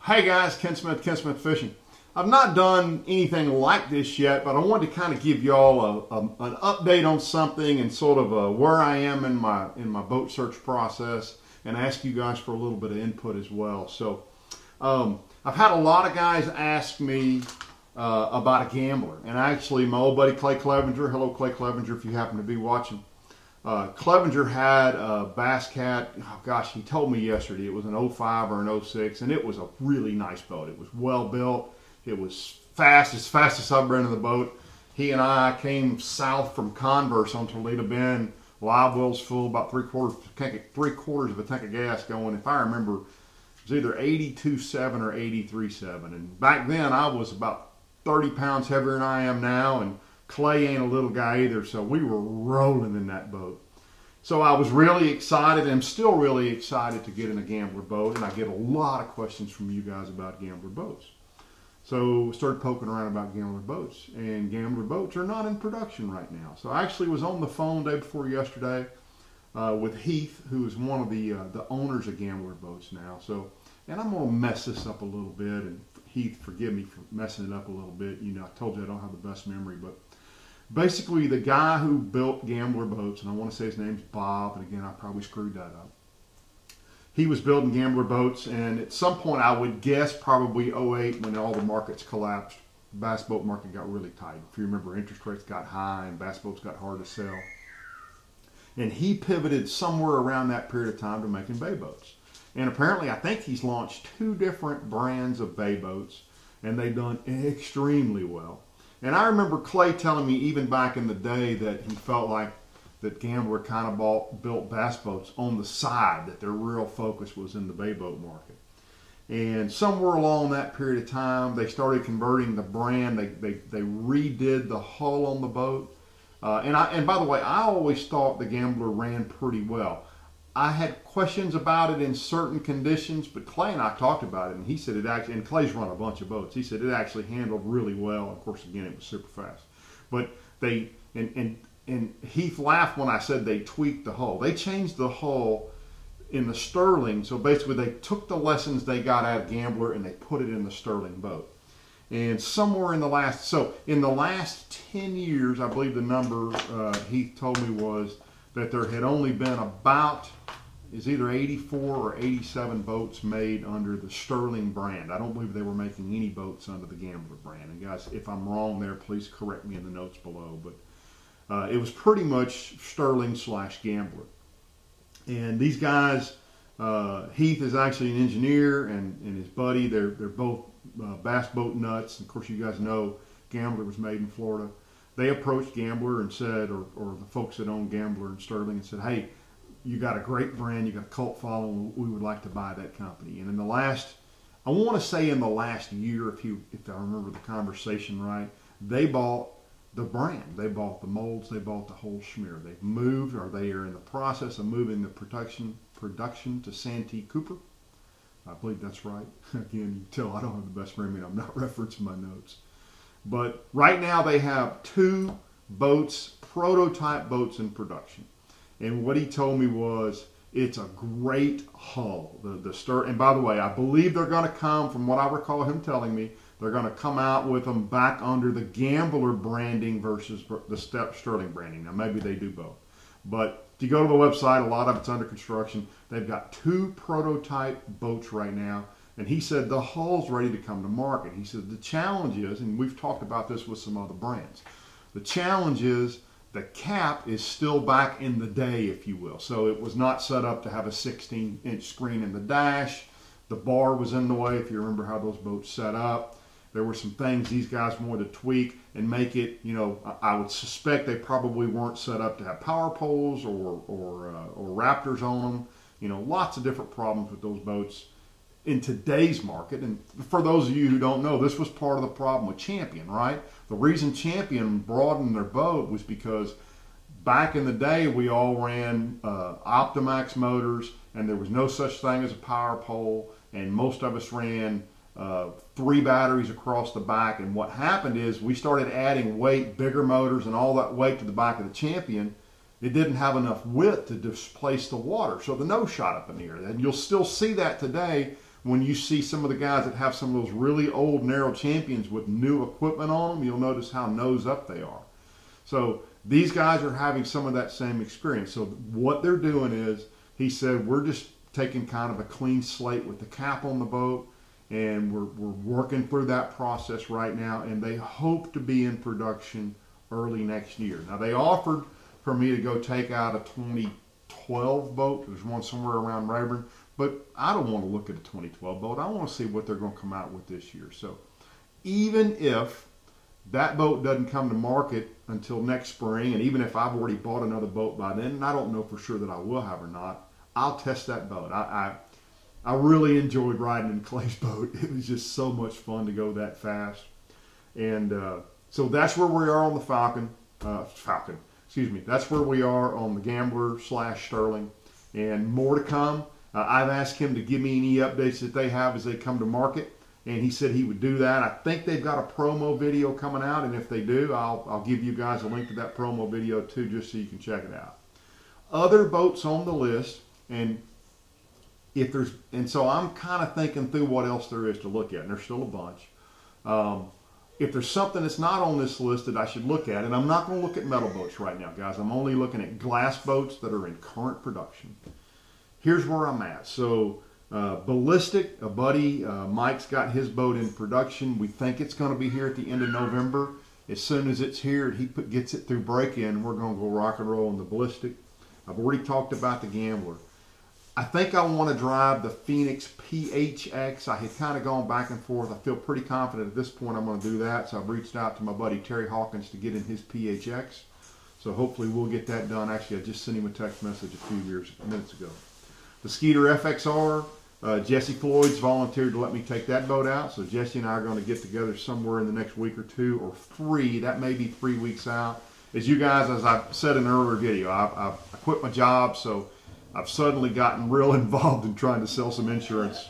Hey guys, Ken Smith Fishing. I've not done anything like this yet, but I wanted to kind of give y'all an update on something and sort of where I am in my boat search process, and ask you guys for a little bit of input as well. So I've had a lot of guys ask me about a gambler, and actually my old buddy Clay Clevenger, hello Clay Clevenger if you happen to be watching. Clevenger had a Bass Cat, oh gosh, he told me yesterday it was an 05 or an 06, and it was a really nice boat. It was well built, it was fast as I've been in the boat. He and I came south from Converse on Toledo Bend, live wells full, about three quarters of a tank of gas going. If I remember, it was either 82.7 or 83.7, and back then I was about 30 pounds heavier than I am now, and Clay ain't a little guy either, so we were rolling in that boat. So I was really excited, and I'm still really excited to get in a gambler boat, and I get a lot of questions from you guys about gambler boats. So started poking around about gambler boats, and gambler boats are not in production right now. So I actually was on the phone day before yesterday with Heath, who is one of the owners of gambler boats now. So, and I'm going to mess this up a little bit, and Heath, forgive me for messing it up a little bit. You know, I told you I don't have the best memory, but basically the guy who built gambler boats, and I want to say his name's Bob, and again I probably screwed that up. He was building gambler boats, and at some point I would guess probably 08 when all the markets collapsed, bass boat market got really tight. If you remember, interest rates got high and bass boats got hard to sell. And he pivoted somewhere around that period of time to making bay boats. And apparently I think he's launched 2 different brands of bay boats, and they've done extremely well. And I remember Clay telling me even back in the day that he felt like that Gambler kind of built bass boats on the side, that their real focus was in the bay boat market. And somewhere along that period of time, they started converting the brand. They redid the hull on the boat. And by the way, I always thought the Gambler ran pretty well. I had questions about it in certain conditions, but Clay and I talked about it, and he said it actually, and Clay's run a bunch of boats, he said it actually handled really well. Of course, again, it was super fast. But they, and Heath laughed when I said they tweaked the hull. They changed the hull in the Sterling, so basically they took the lessons they got out of Gambler and they put it in the Sterling boat. And somewhere in the last, so in the last 10 years, I believe the number Heath told me was that there had only been about, is either 84 or 87 boats made under the Sterling brand. I don't believe they were making any boats under the Gambler brand. And guys, if I'm wrong there, please correct me in the notes below. But it was pretty much Sterling / Gambler. And these guys, Heath is actually an engineer, and his buddy, they're both bass boat nuts. Of course, you guys know Gambler was made in Florida. They approached Gambler and said, or the folks that own Gambler and Sterling, and said, hey, you got a great brand, you got a cult following, we would like to buy that company. And in the last, I want to say in the last year, if I remember the conversation right, they bought the brand. They bought the molds, they bought the whole schmear. They've moved, or they are in the process of moving the production to Santee Cooper. I believe that's right. Again, you can tell I don't have the best memory, I'm not referencing my notes. But right now they have 2 boats, prototype boats in production. And what he told me was it's a great hull. And by the way, I believe they're going to come, from what I recall him telling me, they're going to come out with them back under the Gambler branding versus the Sterling branding. Now maybe they do both. But if you go to the website, a lot of it's under construction. They've got 2 prototype boats right now. And he said the hull's ready to come to market. He said the challenge is, and we've talked about this with some other brands, the challenge is the cap is still back in the day, if you will. So it was not set up to have a 16-inch screen in the dash. The bar was in the way, if you remember how those boats set up. There were some things these guys wanted to tweak and make it, you know, I would suspect they probably weren't set up to have power poles or Raptors on them. You know, lots of different problems with those boats in today's market. And for those of you who don't know, this was part of the problem with Champion, right? The reason Champion broadened their boat was because back in the day we all ran Optimax motors, and there was no such thing as a power pole, and most of us ran 3 batteries across the back. And what happened is we started adding weight, bigger motors, and all that weight to the back of the Champion. It didn't have enough width to displace the water, so the nose shot up in the air. And you'll still see that today when you see some of the guys that have some of those really old narrow champions with new equipment on them, you'll notice how nose up they are. So these guys are having some of that same experience. So what they're doing is, he said, we're just taking kind of a clean slate with the cap on the boat, and we're working through that process right now, and they hope to be in production early next year. Now, they offered for me to go take out a 2012 boat. There's one somewhere around Rayburn, but I don't want to look at a 2012 boat. I want to see what they're going to come out with this year. So even if that boat doesn't come to market until next spring, and even if I've already bought another boat by then, and I don't know for sure that I will have or not, I'll test that boat. I really enjoyed riding in Clay's boat. It was just so much fun to go that fast. And so that's where we are on the Falcon. Excuse me. That's where we are on the Gambler / Sterling. And more to come. I've asked him to give me any updates that they have as they come to market, and he said he would do that. I think they've got a promo video coming out, and if they do, I'll give you guys a link to that promo video too, just so you can check it out. Other boats on the list, and so I'm kind of thinking through what else there is to look at, and there's still a bunch. If there's something that's not on this list that I should look at, and I'm not going to look at metal boats right now, guys. I'm only looking at glass boats that are in current production. Here's where I'm at. So Ballistic, a buddy, Mike's got his boat in production. We think it's going to be here at the end of November. As soon as it's here, he gets it through break-in, we're going to go rock and roll on the Ballistic. I've already talked about the Gambler. I think I want to drive the Phoenix PHX. I had kind of gone back and forth. I feel pretty confident at this point I'm going to do that. So I've reached out to my buddy Terry Hawkins to get in his PHX. So hopefully we'll get that done. Actually, I just sent him a text message a few minutes ago. The Skeeter FXR, Jesse Floyd's volunteered to let me take that boat out. So Jesse and I are going to get together somewhere in the next week or two, or three. That may be 3 weeks out. As you guys, as I said in an earlier video, I quit my job, so I've suddenly gotten real involved in trying to sell some insurance.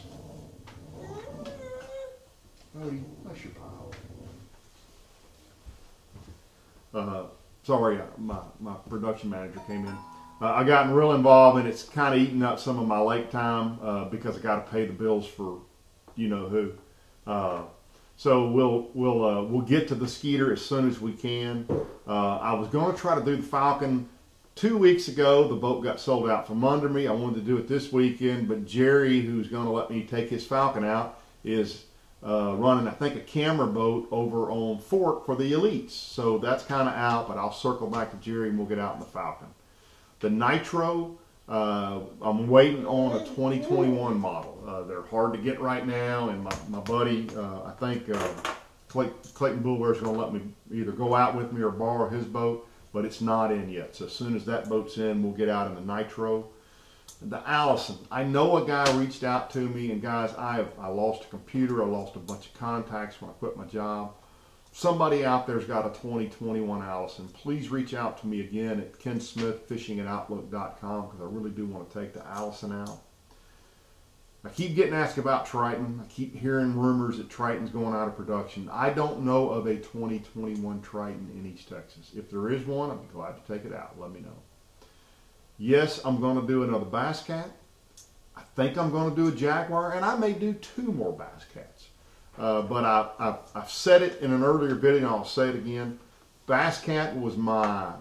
Buddy, bless your pile. Sorry, my production manager came in. I've gotten real involved, and it's kind of eating up some of my lake time because I got to pay the bills for you know who. So we'll get to the Skeeter as soon as we can. I was going to try to do the Falcon 2 weeks ago. The boat got sold out from under me. I wanted to do it this weekend, but Jerry, who's going to let me take his Falcon out, is running, I think, a camera boat over on Fort for the Elites. So that's kind of out, but I'll circle back to Jerry and we'll get out in the Falcon. The Nitro, I'm waiting on a 2021 model. They're hard to get right now, and my buddy, I think Clayton Boulware's going to let me either go out with me or borrow his boat, but it's not in yet. So as soon as that boat's in, we'll get out in the Nitro. The Allison, I know a guy reached out to me, and guys, I lost a computer, I lost a bunch of contacts when I quit my job. Somebody out there's got a 2021 Allison. Please reach out to me again at kensmithfishing@outlook.com, because I really do want to take the Allison out. I keep getting asked about Triton. I keep hearing rumors that Triton's going out of production. I don't know of a 2021 Triton in East Texas. If there is one, I'd be glad to take it out. Let me know. Yes, I'm going to do another Bass Cat. I think I'm going to do a Jaguar, and I may do 2 more Bass Cats. But I've said it in an earlier video, and I'll say it again. Bass Cat was my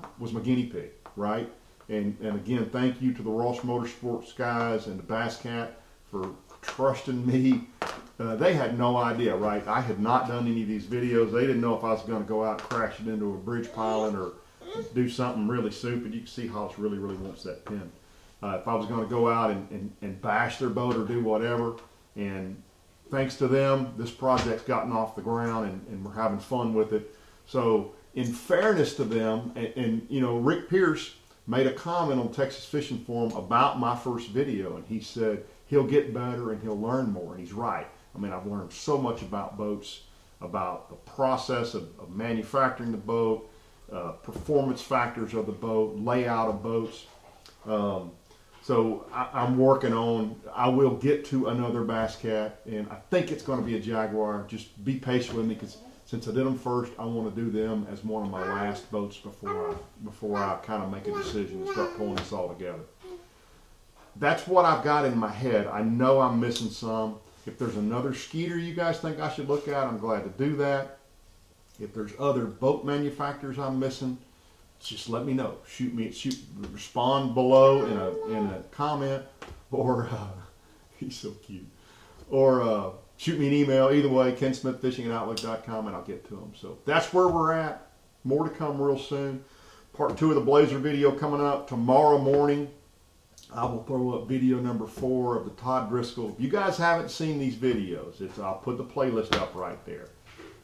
guinea pig, right? And again, thank you to the Ross Motorsports guys and the Bass Cat for trusting me. They had no idea, right? I had not done any of these videos. They didn't know if I was going to go out and crash it into a bridge piling or do something really stupid. You can see Hollis really wants that pin. If I was going to go out and bash their boat or do whatever, and thanks to them, this project's gotten off the ground, and we're having fun with it. So in fairness to them, and you know, Rick Pierce made a comment on Texas Fishing Forum about my first video, and he said he'll get better and he'll learn more, and he's right. I mean, I've learned so much about boats, about the process of manufacturing the boat, performance factors of the boat, layout of boats. So I'm working on, I will get to another Bass Cat, and I think it's going to be a Jaguar. Just be patient with me, because since I did them first, I want to do them as one of my last boats before I kind of make a decision and start pulling this all together. That's what I've got in my head. I know I'm missing some. If there's another Skeeter you guys think I should look at, I'm glad to do that. If there's other boat manufacturers I'm missing, just let me know. Respond below in a comment, or he's so cute. Or shoot me an email. Either way, kensmithfishing@outlook.com, and I'll get to them. So that's where we're at. More to come real soon. Part 2 of the Blazer video coming up tomorrow morning. I will throw up video number 4 of the Todd Driscoll. If you guys haven't seen these videos, I'll put the playlist up right there.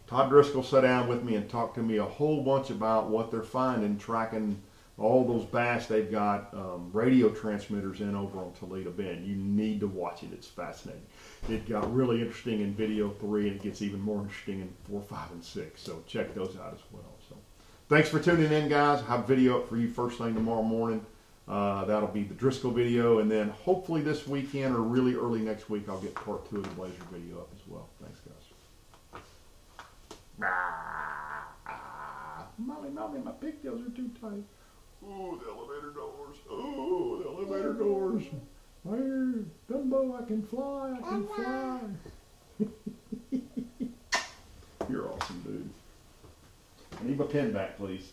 Todd Driscoll sat down with me and talked to me a whole bunch about what they're finding, tracking all those bass they've got radio transmitters in over on Toledo Bend. You need to watch it. It's fascinating. It got really interesting in video 3, and it gets even more interesting in 4, 5, and 6. So check those out as well. So thanks for tuning in, guys. I'll have a video up for you first thing tomorrow morning. That'll be the Driscoll video, and then hopefully this weekend or really early next week I'll get part 2 of the Blazer video up as well. Thanks, guys. Mommy, my pigtails are too tight. Oh, the elevator doors. Oh, the elevator doors. Where? Dumbo, I can fly, I can fly. You're awesome, dude. I need my pen back, please.